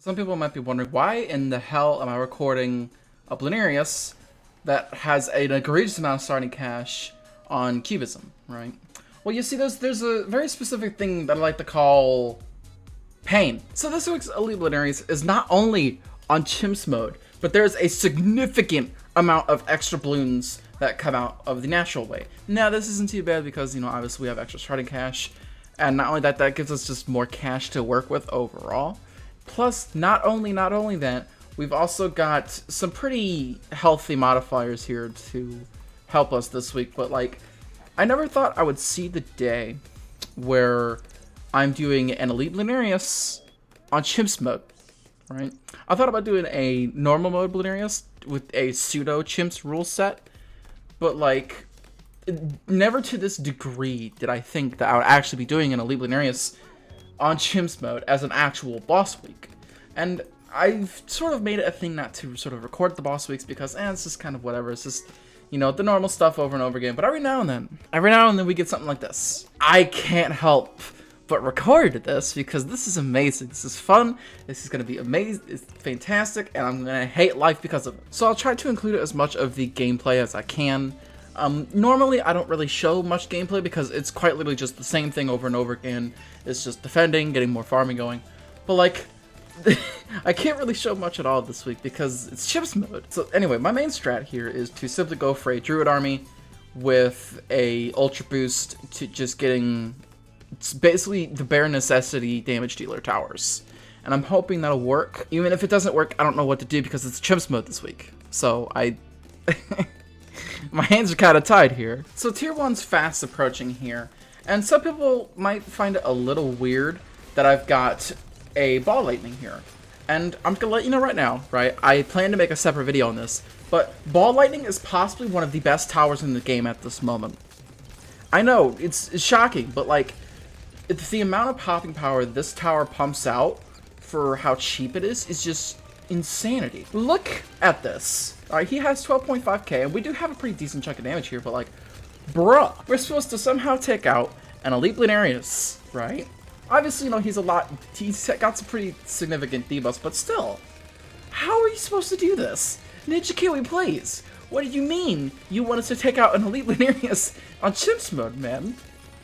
Some people might be wondering, why in the hell am I recording a Bloonarius that has an egregious amount of starting cash on Cubism, right? Well, you see, there's a very specific thing that I like to call pain. So this week's Elite Bloonarius is not only on chimps mode, but there's a significant amount of extra balloons that come out of the natural way. Now, this isn't too bad because, you know, obviously we have extra starting cash, and not only that, that gives us just more cash to work with overall. Plus, not only that, we've also got some pretty healthy modifiers here to help us this week. But like, I never thought I would see the day where I'm doing an Elite Bloonarius on chimps mode, right? I thought about doing a normal mode Bloonarius with a pseudo chimps rule set, but like, never to this degree did I think that I would actually be doing an Elite Bloonarius on chimps mode as an actual boss week. And I've sort of made it a thing not to sort of record the boss weeks because it's just kind of whatever. It's just, you know, the normal stuff over and over again. But every now and then we get something like this. I can't help but record this because this is amazing. This is fun. This is going to be amazing. It's fantastic. And I'm going to hate life because of it. So I'll try to include as much of the gameplay as I can. Normally, I don't really show much gameplay because it's quite literally just the same thing over and over again. It's just defending, getting more farming going. But like, I can't really show much at all this week because it's chimps mode. So anyway, my main strat here is to simply go for a druid army with a ultra boost to just getting, it's basically the bare necessity damage dealer towers. And I'm hoping that'll work. Even if it doesn't work, I don't know what to do because it's chimps mode this week. So my hands are kind of tied here. So tier 1's fast approaching here. And some people might find it a little weird that I've got a ball lightning here. And I'm gonna let you know right now, right? I plan to make a separate video on this, but ball lightning is possibly one of the best towers in the game at this moment. I know, it's shocking, but like, the amount of popping power this tower pumps out for how cheap it is just insanity. Look at this. Alright, he has 12.5k, and we do have a pretty decent chunk of damage here, but like, bruh, we're supposed to somehow take out an Elite Bloonarius, right? Obviously, you know, he's got some pretty significant debuffs, but still, how are you supposed to do this? Ninja Kiwi, please. What do you mean you want us to take out an Elite Bloonarius on chimps mode, man?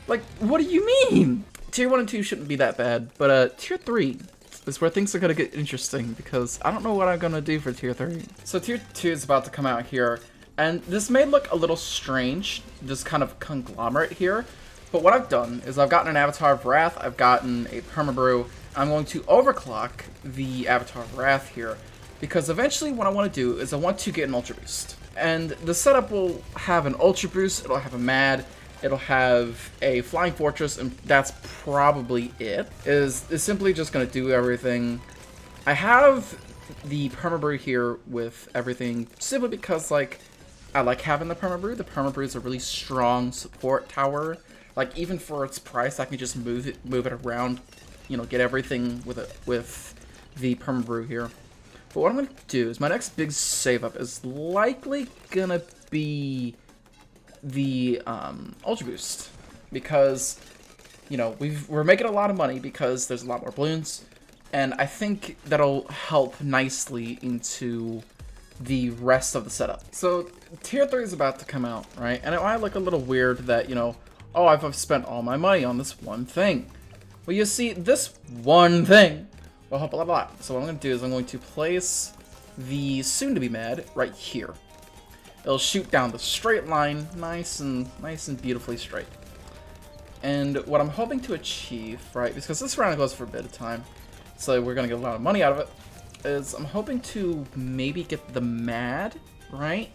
Like, what do you mean? Tier 1 and 2 shouldn't be that bad, but tier 3 is where things are gonna get interesting because I don't know what I'm gonna do for tier 3. So tier 2 is about to come out here, and this may look a little strange, this kind of conglomerate here, but what I've done is I've gotten an Avatar of Wrath, I've gotten a Permabrew, I'm going to overclock the Avatar of Wrath here, because eventually what I want to do is I want to get an Ultra Boost. And the setup will have an Ultra Boost, it'll have a Mad, it'll have a Flying Fortress, and that's probably it. Is simply just going to do everything. I have the Permabrew here with everything, simply because, like, I like having the Permabrew. The Permabrew is a really strong support tower. Like, even for its price, I can just move it around, you know, get everything with the Permabrew here. But what I'm going to do is my next big save up is likely going to be the Ultra Boost, because, you know, we're making a lot of money because there's a lot more balloons, and I think that'll help nicely into the rest of the setup. So tier 3 is about to come out, right? And it might look a little weird that, you know, oh, I've spent all my money on this one thing. Well, you see, this one thing will help a lot. So what I'm going to do is I'm going to place the soon-to-be Mad right here. It'll shoot down the straight line, nice and beautifully straight. And what I'm hoping to achieve, right, because this round goes for a bit of time, so we're going to get a lot of money out of it, is I'm hoping to maybe get the Mad, right,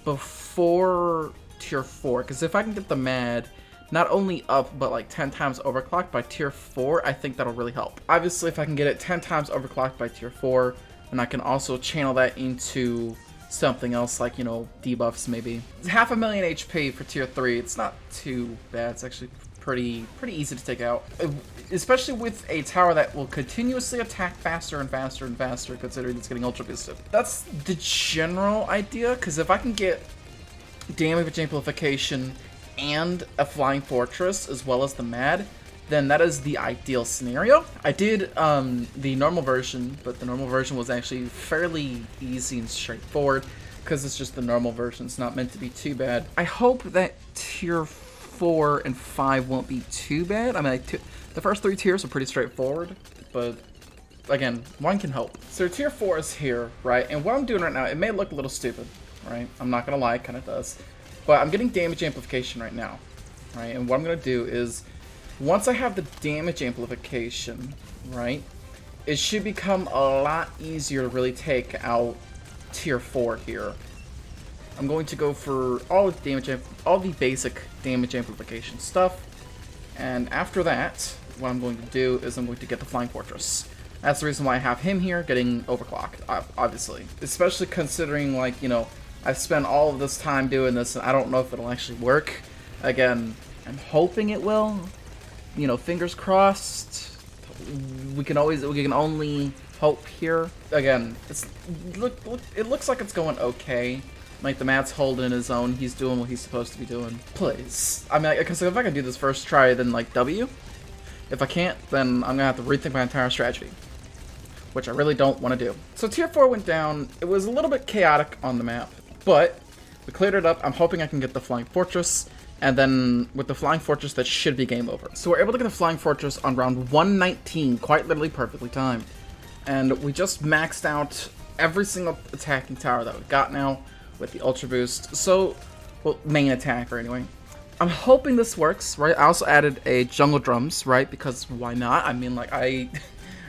before tier 4, because if I can get the Mad not only up, but like 10 times overclocked by tier 4, I think that'll really help. Obviously, if I can get it 10 times overclocked by tier 4, then I can also channel that into something else, like, you know, debuffs maybe. It's 500,000 HP for tier 3. It's not too bad. It's actually pretty easy to take out, especially with a tower that will continuously attack faster and faster and faster, considering it's getting ultra boosted. That's the general idea, because if I can get damage amplification and a Flying Fortress as well as the Mad, then that is the ideal scenario. I did the normal version, but the normal version was actually fairly easy and straightforward because it's just the normal version. It's not meant to be too bad. I hope that tier 4 and 5 won't be too bad. I mean, the first 3 tiers are pretty straightforward, but again, one can hope. So tier 4 is here, right? And what I'm doing right now, it may look a little stupid, right? I'm not gonna lie, it kind of does. But I'm getting damage amplification right now, right? And what I'm gonna do is, once I have the damage amplification, right, it should become a lot easier to really take out tier 4 here. I'm going to go for all the basic damage amplification stuff, and after that, what I'm going to do is I'm going to get the Flying Fortress. That's the reason why I have him here getting overclocked, obviously. Especially considering, like, you know, I've spent all of this time doing this and I don't know if it'll actually work. Again, I'm hoping it will. You know, fingers crossed. We can only hope here. Again, it looks like it's going okay. Like, the Matt's holding his own. He's doing what he's supposed to be doing. Please. I mean, because if I can do this first try, then, like, W. If I can't, then I'm gonna have to rethink my entire strategy, which I really don't want to do. So tier 4 went down. It was a little bit chaotic on the map, but we cleared it up. I'm hoping I can get the Flying Fortress, and then with the Flying Fortress, that should be game over. So we're able to get the Flying Fortress on round 119, quite literally perfectly timed. And we just maxed out every single attacking tower that we've got now with the Ultra Boost. So, well, main attacker anyway. I'm hoping this works, right? I also added a Jungle Drums, right? Because why not? I mean, like, I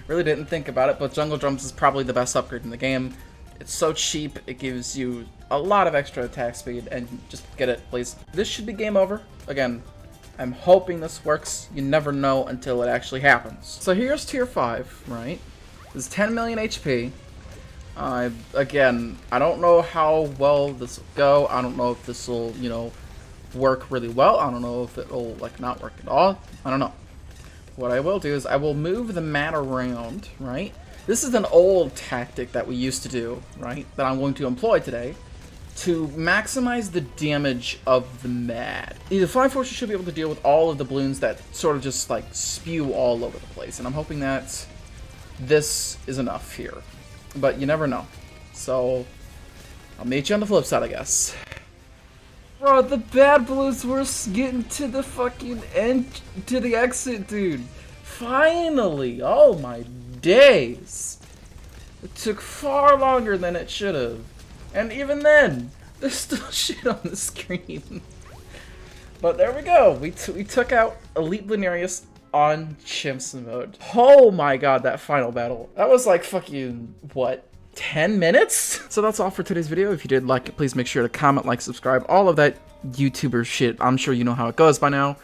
really didn't think about it, but Jungle Drums is probably the best upgrade in the game. It's so cheap, it gives you a lot of extra attack speed, and just get it, please. This should be game over. Again, I'm hoping this works. You never know until it actually happens. So here's tier 5, right? This is 10 million HP. Again, I don't know how well this will go. I don't know if this will, you know, work really well. I don't know if it'll, like, not work at all. I don't know. What I will do is I will move the mat around, right? This is an old tactic that we used to do, right? That I'm going to employ today to maximize the damage of the mat. The Flying Fortress should be able to deal with all of the balloons that sort of just, like, spew all over the place. And I'm hoping that this is enough here. But you never know. So, I'll meet you on the flip side, I guess. Bro, the bad blues were getting to the fucking end, to the exit, dude. Finally! Oh my days! It took far longer than it should have. And even then, there's still shit on the screen. But there we go. We took out Elite Bloonarius on Chimps mode. Oh my god, that final battle. That was like fucking, what? 10 minutes? So that's all for today's video. If you did like it, please make sure to comment, like, subscribe, all of that YouTuber shit. I'm sure you know how it goes by now.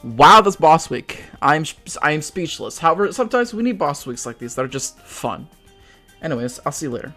Wow, this boss week. I am speechless. However, sometimes we need boss weeks like these that are just fun. Anyways, I'll see you later.